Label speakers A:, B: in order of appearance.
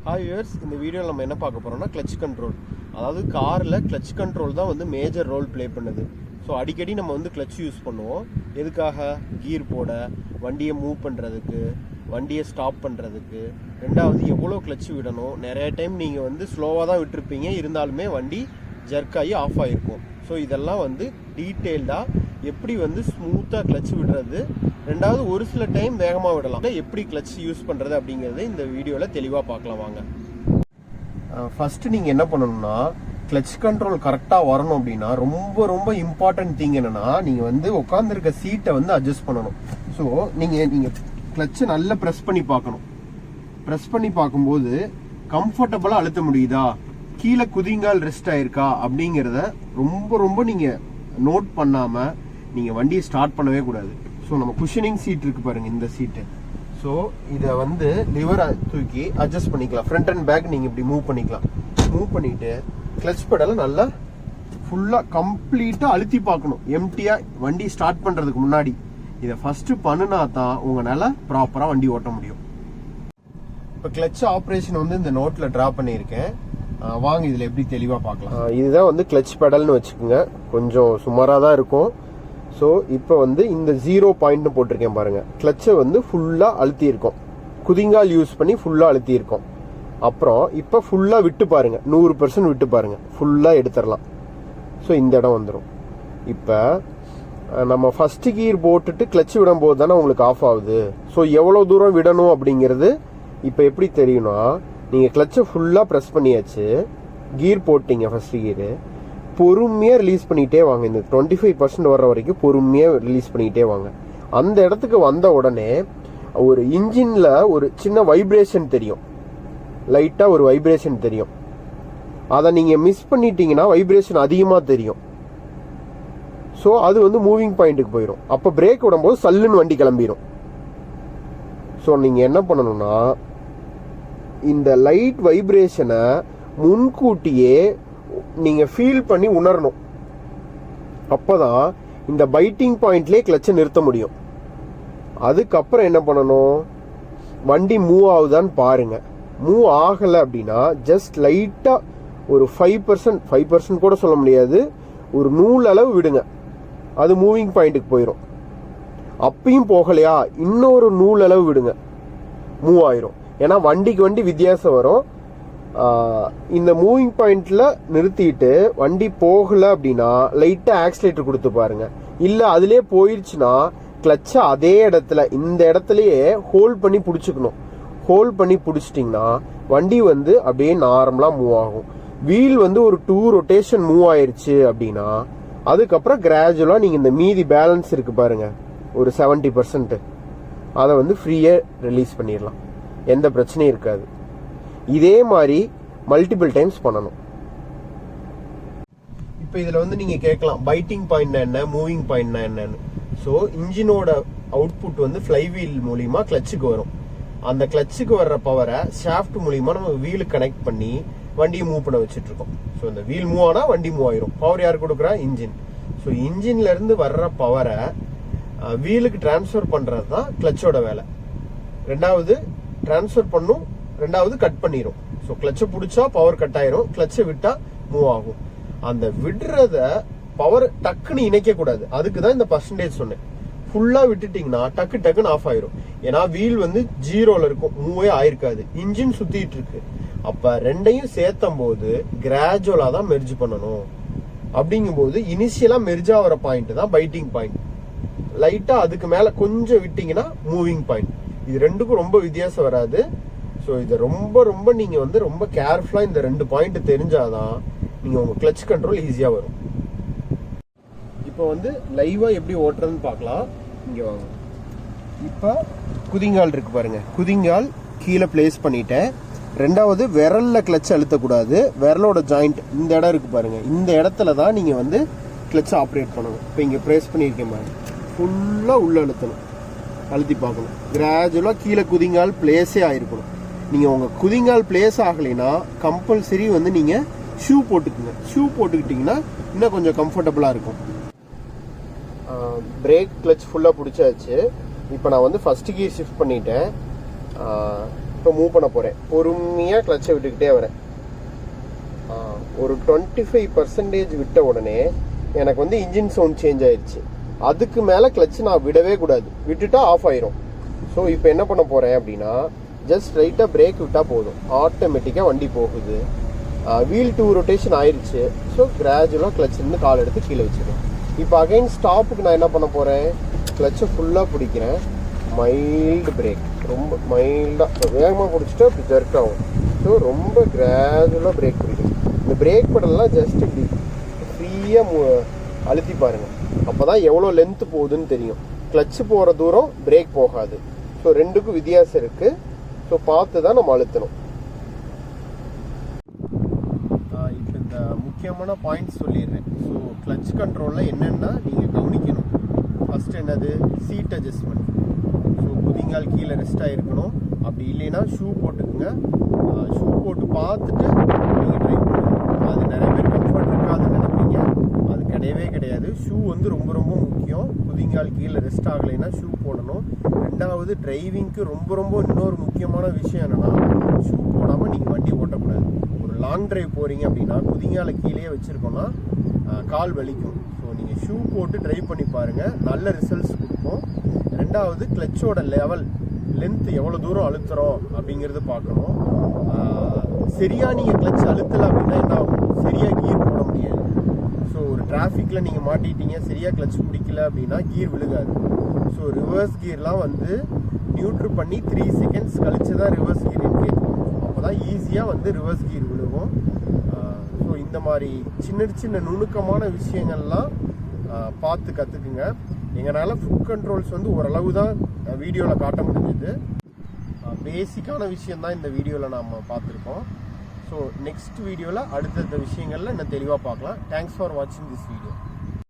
A: Hi viewers, இந்த வீடியோவில் நம்ம என்ன பார்க்க போகிறோம்னா கிளச் கண்ட்ரோல். அதாவது காரில் கிளச் கண்ட்ரோல் தான் வந்து மேஜர் ரோல் ப்ளே பண்ணுது. ஸோ அடிக்கடி நம்ம வந்து கிளச் யூஸ் பண்ணுவோம். எதுக்காக? கீர் போட, வண்டியை மூவ் பண்ணுறதுக்கு, வண்டியை ஸ்டாப் பண்ணுறதுக்கு. ரெண்டாவது எவ்வளோ கிளச் விடணும். நிறைய டைம் நீங்கள் வந்து ஸ்லோவாக தான் விட்டுருப்பீங்க, இருந்தாலுமே வண்டி ஜர்க் ஆகி ஆஃப் ஆகிருக்கும். ஸோ இதெல்லாம் வந்து டீட்டெயில்டாக எப்படி வந்து ஸ்மூத்தாக கிளச் விடுறது, ரெண்டாவது ஒரு சில டைம் வேகமாக விடலாம், எப்படி கிளச் யூஸ் பண்ணுறது அப்படிங்கிறது இந்த வீடியோவில் தெளிவாக பார்க்கலாம் வாங்க. ஃபஸ்ட்டு நீங்கள் என்ன பண்ணணும்னா, கிளச் கண்ட்ரோல் கரெக்டாக வரணும் அப்படின்னா ரொம்ப ரொம்ப இம்பார்ட்டன்ட் திங் என்னென்னா, நீங்கள் வந்து உட்காந்துருக்க சீட்டை வந்து அட்ஜஸ்ட் பண்ணணும். ஸோ நீங்கள் கிளச்சை நல்லா ப்ரெஸ் பண்ணி பார்க்கணும். ப்ரெஸ் பண்ணி பார்க்கும்போது கம்ஃபர்டபுளாக அழுத்த முடியுதா, கீழே குதிங்கால் ரெஸ்ட் ஆயிருக்கா அப்படிங்கிறத ரொம்ப ரொம்ப நீங்கள் நோட் பண்ணாமல் நீங்கள் வண்டியை ஸ்டார்ட் பண்ணவே கூடாது. ஸோ நம்ம குஷனிங் சீட் இருக்கு பாருங்க, இந்த சீட்டு. ஸோ இதை வந்து லிவரை தூக்கி அட்ஜஸ்ட் பண்ணிக்கலாம். ஃப்ரண்ட் அண்ட் பேக் நீங்கள் இப்படி மூவ் பண்ணிக்கலாம். மூவ் பண்ணிட்டு கிளச் பெடலை நல்லா ஃபுல்லாக கம்ப்ளீட்டாக அழுத்தி பார்க்கணும். எம்டியாக வண்டி ஸ்டார்ட் பண்ணுறதுக்கு முன்னாடி இதை ஃபஸ்ட்டு பண்ணினா தான் உங்களால் ப்ராப்பராக வண்டி ஓட்ட முடியும். இப்போ கிளச் ஆப்ரேஷன் வந்து இந்த நோட்டில் ட்ரா பண்ணியிருக்கேன். வாங்க இதில் எப்படி தெளிவாக பார்க்கலாம். இதுதான் வந்து கிளச் பெடல்னு வச்சுக்கோங்க. கொஞ்சம் சுமாராக தான் இருக்கும். ஸோ இப்போ வந்து இந்த 0 பாயிண்ட்னு போட்டிருக்கேன் பாருங்க. கிளச்சை வந்து ஃபுல்லாக அழுத்தி இருக்கோம், குதிங்கால் யூஸ் பண்ணி ஃபுல்லாக அழுத்தி இருக்கோம். அப்புறம் இப்போ ஃபுல்லாக விட்டு பாருங்க, 100% விட்டு பாருங்க, ஃபுல்லாக எடுத்துடலாம். ஸோ இந்த இடம் வந்துடும். இப்போ நம்ம ஃபர்ஸ்ட் கியர் போட்டுட்டு கிளச் விடும்போது தானே உங்களுக்கு ஆஃப் ஆகுது. ஸோ எவ்வளோ தூரம் விடணும் அப்படிங்கிறது இப்போ எப்படி தெரியும்னா, நீங்கள் கிளச்சை ஃபுல்லாக ப்ரெஸ் பண்ணியாச்சு, கீர் போட்டிங்க, ஃபர்ஸ்ட் கீரு பொறுமையாக ரிலீஸ் பண்ணிகிட்டே வாங்க. இந்த 25% வர்ற வரைக்கும் பொறுமையாக ரிலீஸ் பண்ணிகிட்டே வாங்க. அந்த இடத்துக்கு வந்த உடனே ஒரு இன்ஜினில் ஒரு சின்ன வைப்ரேஷன் தெரியும், லைட்டாக ஒரு வைப்ரேஷன் தெரியும். அதை நீங்கள் மிஸ் பண்ணிட்டீங்கன்னா வைப்ரேஷன் அதிகமாக தெரியும். ஸோ அது வந்து மூவிங் பாயிண்ட்டுக்கு போயிடும். அப்போ பிரேக் விடும்போது சல்லுன்னு வண்டி கிளம்பிடும். ஸோ நீங்கள் என்ன பண்ணணும்னா, இந்த லைட் வைப்ரேஷனை முன்கூட்டியே நீங்கள் ஃபீல் பண்ணி உணரணும். அப்போதான் இந்த பைட்டிங் பாயிண்ட்லேயே கிளச்சை நிறுத்த முடியும். அதுக்கப்புறம் என்ன பண்ணணும், வண்டி மூவ் ஆகுதான்னு பாருங்க. மூவ் ஆகலை அப்படின்னா ஜஸ்ட் லைட்டாக ஒரு 5% கூட சொல்ல முடியாது, ஒரு நூல் அளவு விடுங்க, அது மூவிங் பாயிண்ட்டுக்கு போயிடும். அப்பயும் போகலையா, இன்னொரு நூல் அளவு விடுங்க, மூவ் ஆயிரும். ஏன்னா வண்டிக்கு வண்டி வித்தியாசம் வரும். இந்த மூவிங் பாயிண்ட்ல நிறுத்திட்டு வண்டி போகல அப்படின்னா லைட்டா ஆக்சிலேட்டர் கொடுத்து பாருங்க. இல்ல அதுலயே போயிருச்சுன்னா கிளச்சை அதே இடத்துல, இந்த இடத்துலயே ஹோல்ட் பண்ணி பிடிச்சிக்கணும். ஹோல்ட் பண்ணி பிடிச்சிட்டிங்கன்னா வண்டி வந்து அப்படியே நார்மலா மூவ் ஆகும். வீல் வந்து ஒரு 2 ரொட்டேஷன் மூவ் ஆயிருச்சு அப்படின்னா அதுக்கப்புறம் கிராஜுவலா நீங்க இந்த மீதி பேலன்ஸ் இருக்கு பாருங்க, ஒரு 70%, அதை வந்து ஃப்ரீயா ரிலீஸ் பண்ணிடலாம். எந்த பிரச்சனையும் இருக்காது. இதே மாதிரி மல்டிபிள் டைம்ஸ் பண்ணணும். இப்போ இதில் வந்து நீங்கள் கேட்கலாம், பைட்டிங் பாயிண்ட் என்ன, மூவிங் பாயிண்ட் என்னன்னு. ஸோ இன்ஜினோட அவுட்புட் வந்து ஃப்ளைவீல் மூலியமா கிளச்சுக்கு வரும். அந்த கிளச்சுக்கு வர்ற பவரை ஷாஃப்ட் மூலியமா நம்ம வீலுக்கு கனெக்ட் பண்ணி வண்டியை மூவ் பண்ண வச்சுட்டு இருக்கோம். ஸோ இந்த வீல் மூவ் ஆனால் வண்டி மூவ் ஆயிரும். பவர் யார் கொடுக்குறா? இன்ஜின். ஸோ இன்ஜின்ல இருந்து வர்ற பவரை வீலுக்கு டிரான்ஸ்ஃபர் பண்றது தான் கிளச்சோட வேலை. ரெண்டாவது டிரான்ஸ்ஃபர் பண்ணும், ரெண்டாவது கட் பண்ணிரும். ஸோ கிளச்சை பிடிச்சா பவர் கட் ஆயிரும், கிளச்சை விட்டா மூவ் ஆகும். அந்த விடுறத பவர் டக்குன்னு இணைக்க கூடாது. அதுக்கு தான் இந்த பர்சன்டேஜ் சொன்னேன். ஃபுல்லா விட்டுட்டீங்கன்னா டக்குன்னு ஆஃப் ஆயிரும். ஏன்னா வீல் வந்து 0ல இருக்கும், மூவே ஆயிருக்காது, இன்ஜின் சுத்திட்டு இருக்கு. அப்ப ரெண்டையும் சேர்த்தும் போது கிராஜுவலா தான் மெர்ஜ் பண்ணணும். அப்படிங்கும் போது இனிஷியலா மெர்ஜ் ஆகிற பாயிண்ட் தான் பைட்டிங் பாயிண்ட். லைட்டா அதுக்கு மேல கொஞ்சம் விட்டீங்கன்னா மூவிங் பாயிண்ட். இது ரெண்டுக்கும் ரொம்ப வித்தியாசம் வராது. ஸோ இதை ரொம்ப ரொம்ப நீங்கள் வந்து ரொம்ப கேர்ஃபுல்லாக இந்த 2 பாயிண்ட் தெரிஞ்சாதான் நீங்கள் உங்கள் கிளச் கண்ட்ரோல் ஈஸியாக வரும். இப்போ வந்து லைவாக எப்படி ஓட்டுறதுன்னு பார்க்கலாம். இங்கே வாங்க. இப்போ குதிங்கால் இருக்கு பாருங்க, குதிங்கால் கீழே பிளேஸ் பண்ணிட்டேன். ரெண்டாவது விரல்ல கிளச் அழுத்தக்கூடாது. விரலோட ஜாயிண்ட் இந்த இடம் இருக்கு பாருங்க, இந்த இடத்துல தான் நீங்கள் வந்து கிளச் ஆப்ரேட் பண்ணணும். இப்போ இங்கே ப்ரெஸ் பண்ணியிருக்கேன் பாருங்க, ஃபுல்லாக உள்ள அழுத்தணும், அழுத்தி பார்க்கணும். கிராஜுவலாக கீழே குதிங்கால் பிளேஸே ஆயிருக்கணும். நீங்கள் உங்கள் குதிங்கால் பிளேஸ் ஆகலைன்னா கம்பல்சரி வந்து நீங்கள் ஷூ போட்டுக்குங்க. ஷூ போட்டுக்கிட்டிங்கன்னா இன்னும் கொஞ்சம் கம்ஃபர்டபுளாக இருக்கும். பிரேக் கிளச் ஃபுல்லாக பிடிச்சாச்சு. இப்போ நான் வந்து ஃபர்ஸ்ட் கியர் ஷிஃப்ட் பண்ணிட்டேன். இப்போ மூவ் பண்ண போகிறேன். பொறுமையாக கிளச்சை விட்டுக்கிட்டே வரேன். ஒரு 25% விட்ட உடனே எனக்கு வந்து இன்ஜின் சவுண்ட் சேஞ்ச் ஆயிடுச்சு. அதுக்கு மேலே கிளச்சு நான் விடவே கூடாது, விட்டுட்டா ஆஃப் ஆயிரும். ஸோ இப்போ என்ன பண்ண போகிறேன் அப்படின்னா, ஜஸ்ட் ரைட்டாக பிரேக் விட்டால் போதும், ஆட்டோமேட்டிக்காக வண்டி போகுது. வீல் 2 ரொட்டேஷன் ஆயிடுச்சு. ஸோ கிராஜுவலாக கிளச்சிருந்து கால் எடுத்து கீழே வச்சுருவேன். இப்போ அகைன் ஸ்டாப்புக்கு நான் என்ன பண்ண போகிறேன், கிளச்சை ஃபுல்லாக பிடிக்கிறேன். மைல்டு பிரேக், ரொம்ப மைல்டாக, வேகமாக பிடிச்சிட்டு அப்படி ஜர்க் ஆகும். ஸோ ரொம்ப கிராஜுவலாக பிரேக் பிடிக்கணும். இந்த பிரேக் பெடல்லாம் ஜஸ்ட் இப்படி ஃப்ரீயாக அழுத்தி பாருங்கள். அப்போ தான் எவ்வளோ லென்த்து போகுதுன்னு தெரியும். கிளச்சு போகிற தூரம் பிரேக் போகாது. ஸோ ரெண்டுக்கும் வித்தியாசம் இருக்குது. ஸோ பார்த்து தான் நம்ம அழுத்தணும். இப்போ இந்த முக்கியமான பாயிண்ட்ஸ் சொல்லிடுறேன். ஸோ கிளச் கண்ட்ரோலில் என்னென்னா நீங்கள் கவனிக்கணும். ஃபஸ்ட்டு என்னது, சீட் அட்ஜஸ்ட்மெண்ட். ஸோ குதிங்கால் கீழே ரெஸ்ட் ஆகிருக்கணும். அப்படி இல்லைன்னா ஷூ போட்டுக்குங்க. ஷூ போட்டு பார்த்துட்டு நீங்கள் ட்ரை பண்ணுங்கள். அது நிறைய பேர் கம்ஃபர்ட் இருக்காதுன்னு நினைப்பீங்க, அது கிடையவே கிடையாது. ஷூ வந்து ரொம்ப ரொம்ப முக்கியம். குதிங்கால் கீழே ரெஸ்ட் ஆகலைன்னா ஷூ போடணும். ரெண்டாவது, டிரைவிங்க்கு ரொம்ப ரொம்ப இன்னொரு முக்கியமான விஷயம் என்னென்னா, ஷூ போடாமல் நீங்கள் வண்டி ஓட்டக்கூடாது. ஒரு லாங் டிரைவ் போகிறீங்க அப்படின்னா குதிங்காலை கீழே வச்சுருக்கோன்னா கால் வலிக்கும். ஸோ நீங்கள் ஷூ போட்டு ட்ரைவ் பண்ணி பாருங்கள், நல்ல ரிசல்ட்ஸ் கொடுக்கும். ரெண்டாவது, கிளச்சோட லென்த் எவ்வளோ தூரம் அழுத்துறோம் அப்படிங்கிறது பார்க்கணும். சரியாக நீங்கள் கிளச் அழுத்தலை அப்படின்னா என்ன ஆகும், சரியாக கீர் போட முடியாது. ஸோ ஒரு டிராஃபிக்கில் நீங்கள் மாட்டிட்டீங்க, சரியாக கிளச் பிடிக்கல அப்படின்னா கீர் விழுகாது. ஸோ ரிவர்ஸ் கீர்லாம் வந்து நியூட்ரு பண்ணி 3 செகண்ட்ஸ் கழிச்சு தான் ரிவர்ஸ் கீர் என்கேஜ் பண்ணும். அப்போ தான் ஈஸியாக வந்து ரிவர்ஸ் கீர் விழுகும். ஸோ இந்த மாதிரி சின்ன சின்ன நுணுக்கமான விஷயங்கள்லாம் பார்த்து கற்றுக்குங்க. எங்களால் ஃபுட் கண்ட்ரோல்ஸ் வந்து ஓரளவு தான் வீடியோவில் காட்ட முடிஞ்சது. பேசிக்கான விஷயந்தான் இந்த வீடியோவில் நாம் பார்த்துருக்கோம். ஸோ நெக்ஸ்ட் வீடியோவில் அடுத்தடுத்த விஷயங்களில் இன்னும் தெளிவாக பார்க்கலாம். தேங்க்ஸ் ஃபார் வாட்சிங் திஸ் வீடியோ.